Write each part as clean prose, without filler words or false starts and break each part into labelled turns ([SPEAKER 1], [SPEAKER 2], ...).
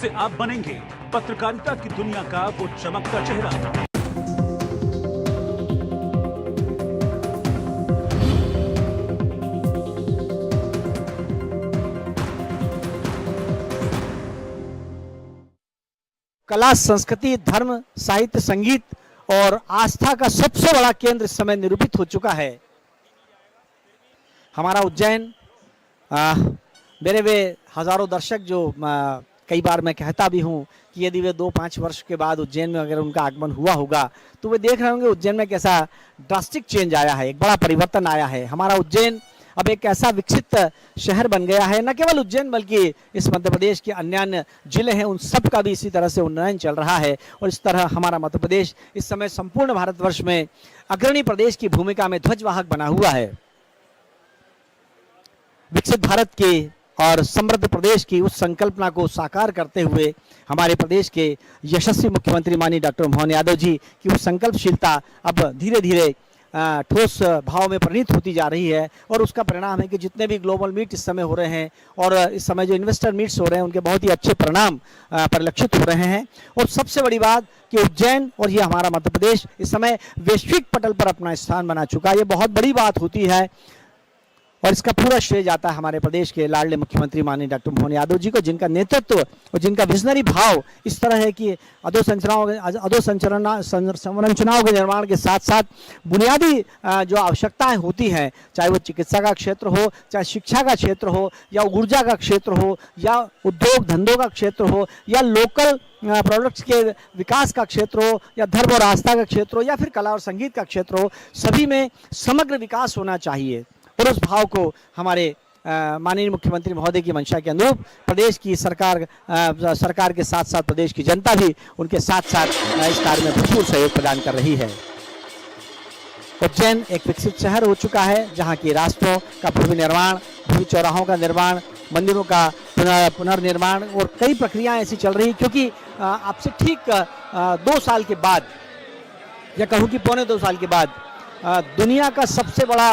[SPEAKER 1] से आप बनेंगे पत्रकारिता की दुनिया का वो चमकता चेहरा।
[SPEAKER 2] कला, संस्कृति, धर्म, साहित्य, संगीत और आस्था का सबसे बड़ा केंद्र इस समय निरूपित हो चुका है हमारा उज्जैन। मेरे वे हजारों दर्शक जो कई बार मैं कहता भी हूं कि यदि वे 2-5 वर्ष के बाद उज्जैन में अगर उनका आगमन हुआ होगा तो वे देख रहे होंगे उज्जैन में कैसा ड्रास्टिक चेंज आया है, एक बड़ा परिवर्तन आया है। हमारा उज्जैन अब एक ऐसा विकसित शहर बन गया है, न केवल उज्जैन बल्कि इस मध्य प्रदेश के अन्य जिले हैं उन सब का भी इसी तरह से उन्नयन चल रहा है। और इस तरह हमारा मध्य प्रदेश इस समय संपूर्ण भारतवर्ष में अग्रणी प्रदेश की भूमिका में ध्वजवाहक बना हुआ है। विकसित भारत के और समृद्ध प्रदेश की उस संकल्पना को साकार करते हुए हमारे प्रदेश के यशस्वी मुख्यमंत्री माननीय डॉक्टर मोहन यादव जी की उस संकल्पशीलता अब धीरे धीरे ठोस भाव में परिणित होती जा रही है। और उसका परिणाम है कि जितने भी ग्लोबल मीट इस समय हो रहे हैं और इस समय जो इन्वेस्टर मीट्स हो रहे हैं उनके बहुत ही अच्छे परिणाम परिलक्षित हो रहे हैं। और सबसे बड़ी बात कि उज्जैन और ये हमारा मध्य प्रदेश इस समय वैश्विक पटल पर अपना स्थान बना चुका है। ये बहुत बड़ी बात होती है और इसका पूरा श्रेय जाता है हमारे प्रदेश के लाडले मुख्यमंत्री माननीय डॉक्टर मोहन यादव जी को, जिनका नेतृत्व और जिनका विजनरी भाव इस तरह है कि अधोसंरचनाओं के निर्माण के साथ साथ बुनियादी जो आवश्यकताएं होती हैं, चाहे वो चिकित्सा का क्षेत्र हो, चाहे शिक्षा का क्षेत्र हो, या ऊर्जा का क्षेत्र हो, या उद्योग धंधों का क्षेत्र हो, या लोकल प्रोडक्ट्स के विकास का क्षेत्र हो, या धर्म और आस्था का क्षेत्र हो, या फिर कला और संगीत का क्षेत्र हो, सभी में समग्र विकास होना चाहिए। और उस भाव को हमारे माननीय मुख्यमंत्री महोदय की मंशा के अनुरूप प्रदेश की सरकार के साथ साथ प्रदेश की जनता भी उनके साथ साथ इस कार्य में भरपूर सहयोग प्रदान कर रही है। उज्जैन एक विकसित शहर हो चुका है जहां की रास्तों का भूमि निर्माण, भूमि चौराहों का निर्माण, मंदिरों का पुनर्निर्माण और कई प्रक्रियाएं ऐसी चल रही, क्योंकि आपसे ठीक 2 साल के बाद या कहूँ कि 2.25 साल के बाद दुनिया का सबसे बड़ा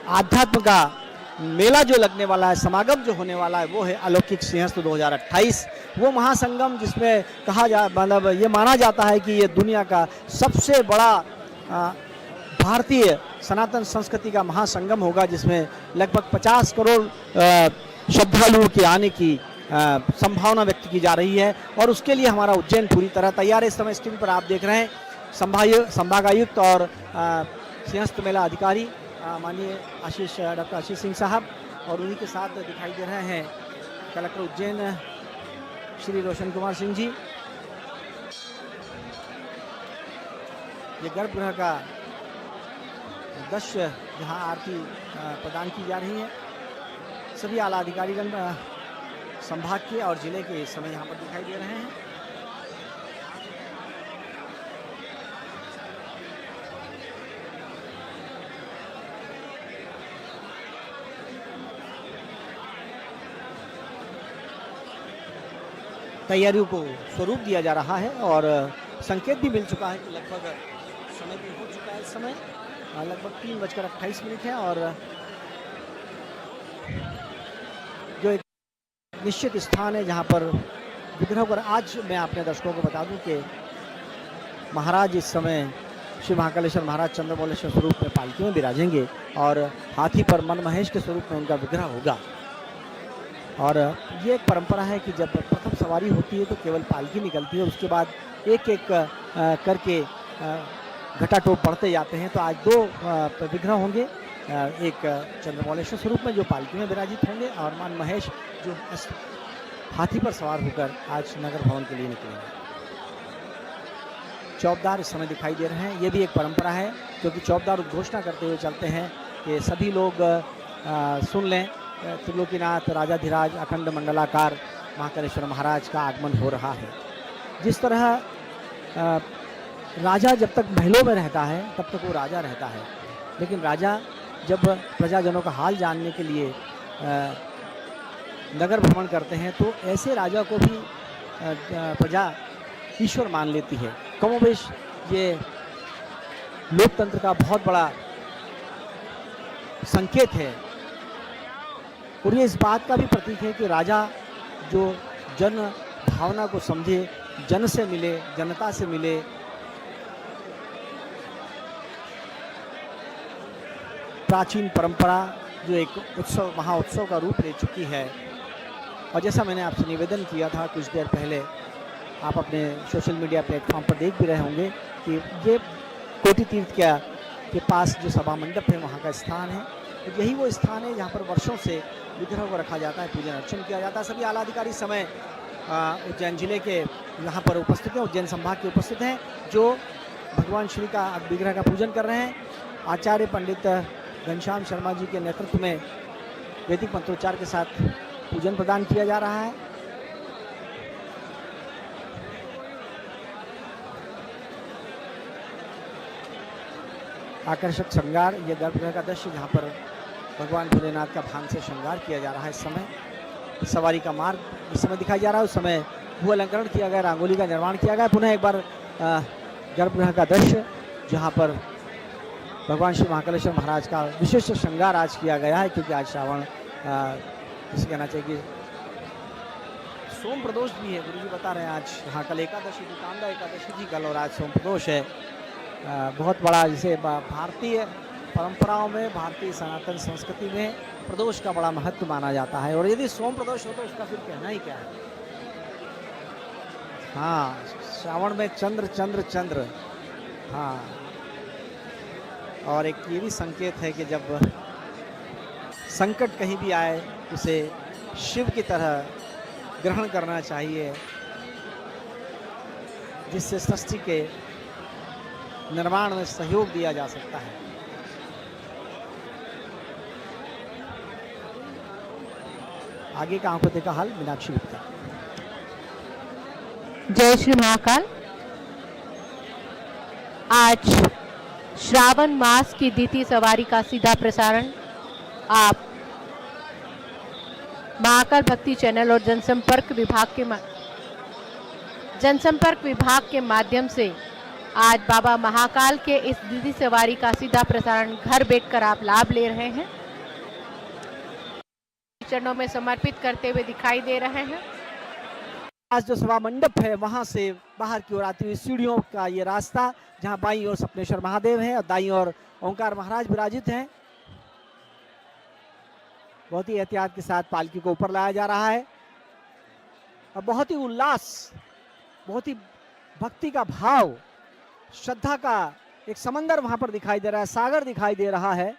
[SPEAKER 2] आध्यात्म का मेला जो लगने वाला है, समागम जो होने वाला है, वो है अलौकिक सिंहस्थ 2028। वो महासंगम जिसमें मतलब ये माना जाता है कि ये दुनिया का सबसे बड़ा भारतीय सनातन संस्कृति का महासंगम होगा, जिसमें लगभग 50 करोड़ श्रद्धालुओं के आने की संभावना व्यक्त की जा रही है। और उसके लिए हमारा उज्जैन पूरी तरह तैयार है। इस समय स्क्रीन पर आप देख रहे हैं संभागायुक्त और सिंहस्थ मेला अधिकारी माननीय डॉक्टर आशीष सिंह साहब, और उन्हीं के साथ दिखाई दे रहे हैं कलेक्टर उज्जैन श्री रोशन कुमार सिंह जी। ये गर्भगृह का दृश्य जहां आरती प्रदान की जा रही है। सभी आला अधिकारीगण संभाग के और जिले के इस समय यहाँ पर दिखाई दे रहे हैं। तैयारियों को स्वरूप दिया जा रहा है और संकेत भी मिल चुका है कि लगभग समय भी हो चुका है। इस समय लगभग 3:28 है और जो एक निश्चित स्थान है जहां पर विग्रह पर आज मैं अपने दर्शकों को बता दूं कि महाराज इस समय श्री महाकालेश्वर महाराज चंद्रमौलेश्वर स्वरूप में पालकी में विराजेंगे और हाथी पर मनमहेश के स्वरूप में उनका विग्रह होगा। और ये एक परंपरा है कि जब प्रथम सवारी होती है तो केवल पालकी निकलती है, उसके बाद एक एक करके घटाटोप बढ़ते जाते हैं। तो आज 2 विग्रह होंगे, एक चंद्रमौलेश्वर स्वरूप में जो पालकी में विराजित होंगे और मान महेश जो हाथी पर सवार होकर आज नगर भवन के लिए निकलेंगे। चौबदार इस समय दिखाई दे रहे हैं। ये भी एक परंपरा है, क्योंकि चौबदार उद्घोषणा करते हुए चलते हैं कि सभी लोग सुन लें, त्रिलोकीनाथ राजाधिराज अखंड मंडलाकार महाकालेश्वर महाराज का आगमन हो रहा है। जिस तरह राजा जब तक महलों में रहता है तब तक वो राजा रहता है, लेकिन राजा जब प्रजाजनों का हाल जानने के लिए नगर भ्रमण करते हैं तो ऐसे राजा को भी प्रजा ईश्वर मान लेती है। कमोबेश ये लोकतंत्र का बहुत बड़ा संकेत है और ये इस बात का भी प्रतीक है कि राजा जो जन भावना को समझे, जन से मिले, जनता से मिले। प्राचीन परंपरा जो एक उत्सव, महाउत्सव का रूप ले चुकी है। और जैसा मैंने आपसे निवेदन किया था कुछ देर पहले, आप अपने सोशल मीडिया प्लेटफॉर्म पर देख भी रहे होंगे कि ये कोटि तीर्थ के पास जो सभा मंडप है वहाँ का स्थान है। तो यही वो स्थान है जहाँ पर वर्षों से विग्रह को रखा जाता है, पूजन अर्चन किया जाता है। सभी आला अधिकारी समय उज्जैन जिले के यहाँ पर उपस्थित हैं, उज्जैन संभाग के उपस्थित हैं, जो भगवान श्री का विग्रह का पूजन कर रहे हैं। आचार्य पंडित घनश्याम शर्मा जी के नेतृत्व में वैदिक मंत्रोच्चार के साथ पूजन प्रदान किया जा रहा है। आकर्षक श्रृंगार, ये गर्भगृह का दृश्य जहाँ पर भगवान भोलेनाथ का भांग से श्रृंगार किया जा रहा है। इस समय सवारी का मार्ग इस समय दिखाई जा रहा है। उस समय भू अलंकरण किया गया, रंगोली का निर्माण किया गया। पुनः एक बार गर्भगृह का दृश्य जहाँ पर भगवान श्री महाकालेश्वर महाराज का विशेष श्रृंगार आज किया गया है, क्योंकि आज श्रावण जिसे कहना चाहिए कि सोम प्रदोष भी है। गुरुजी बता रहे हैं आज यहाँ कल एकादशी थी, कांदा एकादशी थी कल, और आज सोम प्रदोष है। बहुत बड़ा, जिसे भारतीय परंपराओं में, भारतीय सनातन संस्कृति में प्रदोष का बड़ा महत्व माना जाता है। और यदि सोम प्रदोष हो तो उसका फिर कहना ही क्या है। हाँ, श्रावण में चंद्र चंद्र चंद्र। हाँ, और एक ये भी संकेत है कि जब संकट कहीं भी आए उसे शिव की तरह ग्रहण करना चाहिए, जिससे सृष्टि के निर्माण में सहयोग दिया जा सकता है। आगे का आंखों देखा हाल मीनाक्षी गुप्ता।
[SPEAKER 3] जय श्री महाकाल। आज श्रावण मास की द्वितीय सवारी का सीधा प्रसारण आप महाकाल भक्ति चैनल और जनसंपर्क विभाग के माध्यम से आज बाबा महाकाल के इस द्वितीय सवारी का सीधा प्रसारण घर बैठकर आप लाभ ले रहे हैं, चरणों में समर्पित करते हुए दिखाई दे रहे हैं।
[SPEAKER 2] आज जो सभा मंडप है वहां से बाहर की ओर आती हुई सीढ़ियों का ये रास्ता, जहां बाईं ओर सपनेश्वर महादेव हैं और दाईं ओर ओंकार महाराज विराजित हैं। बहुत ही एहतियात के साथ पालकी को ऊपर लाया जा रहा है और बहुत ही उल्लास, बहुत ही भक्ति का भाव, श्रद्धा का एक समंदर वहां पर दिखाई दे रहा है, सागर दिखाई दे रहा है।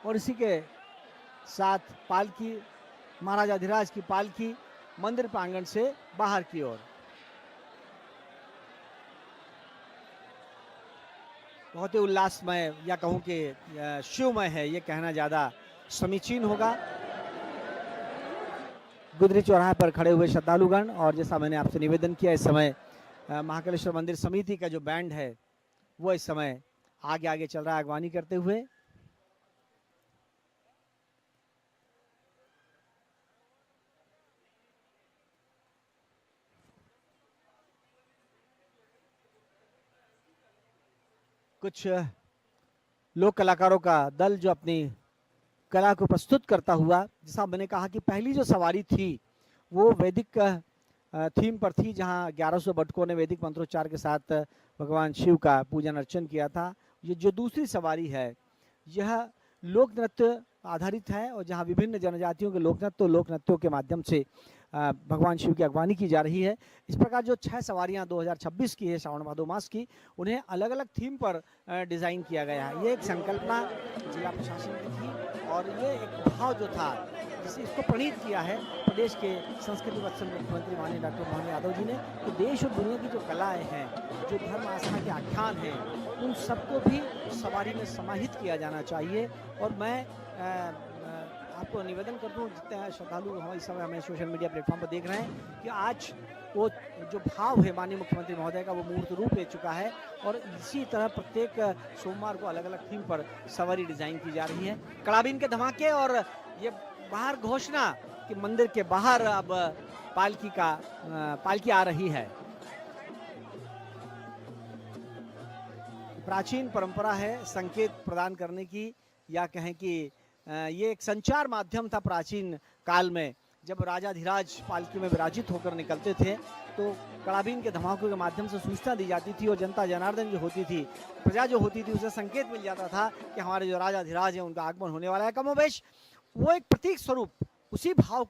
[SPEAKER 2] और इसी के साथ पालकी, महाराजा अधिराज की पालकी मंदिर प्रांगण से बाहर की ओर। बहुत ही उल्लासमय, या कहूं कि शिवमय है, ये कहना ज्यादा समीचीन होगा। गुदरी चौराहे पर खड़े हुए श्रद्धालुगण, और जैसा मैंने आपसे निवेदन किया, इस समय महाकालेश्वर मंदिर समिति का जो बैंड है वो इस समय आगे आगे चल रहा है अगवानी करते हुए। कुछ लोक कलाकारों का दल जो अपनी कला को प्रस्तुत करता हुआ, जैसा मैंने कहा कि पहली जो सवारी थी वो वैदिक थीम पर थी, जहां 1100 बटकों ने वैदिक मंत्रोच्चार के साथ भगवान शिव का पूजन अर्चन किया था। ये जो दूसरी सवारी है यह लोक नृत्य आधारित है, और जहां विभिन्न जनजातियों के लोक नृत्यों के माध्यम से भगवान शिव की अगवानी की जा रही है। इस प्रकार जो 6 सवारियां 2026 की है श्रावण भादो मास की, उन्हें अलग अलग थीम पर डिज़ाइन किया गया है। ये एक संकल्पना जिला प्रशासन की थी, और ये एक भाव जो था जिसे इसको प्रणीत किया है प्रदेश के संस्कृति वत्सल मुख्यमंत्री माननीय डॉक्टर मोहन यादव जी ने, कि देश और दुनिया की जो कलाएँ हैं, जो धर्म आस्था के आख्यान हैं, उन सबको भी सवारी में समाहित किया जाना चाहिए। और मैं आपको निवेदन करता हूँ, जितने श्रद्धालु हम इस समय हमें सोशल मीडिया प्लेटफॉर्म पर देख रहे हैं, कि आज वो जो भाव है माननीय मुख्यमंत्री महोदय का, वो मूर्त रूप ले चुका है। और इसी तरह प्रत्येक सोमवार को अलग अलग थीम पर सवारी डिजाइन की जा रही है। कड़ाबीन के धमाके और ये बाहर घोषणा कि मंदिर के बाहर अब पालकी आ रही है। प्राचीन परंपरा है संकेत प्रदान करने की, या कहें कि ये एक संचार माध्यम था प्राचीन काल में। जब राजाधिराज पालकी में विराजित होकर निकलते थे तो कड़ाबीन के धमाकों के माध्यम से सूचना दी जाती थी और जनता जनार्दन जो होती थी, प्रजा जो होती थी, उसे संकेत मिल जाता था कि हमारे जो राजाधिराज हैं उनका आगमन होने वाला है। कमोबेश वो एक प्रतीक स्वरूप उसी भाव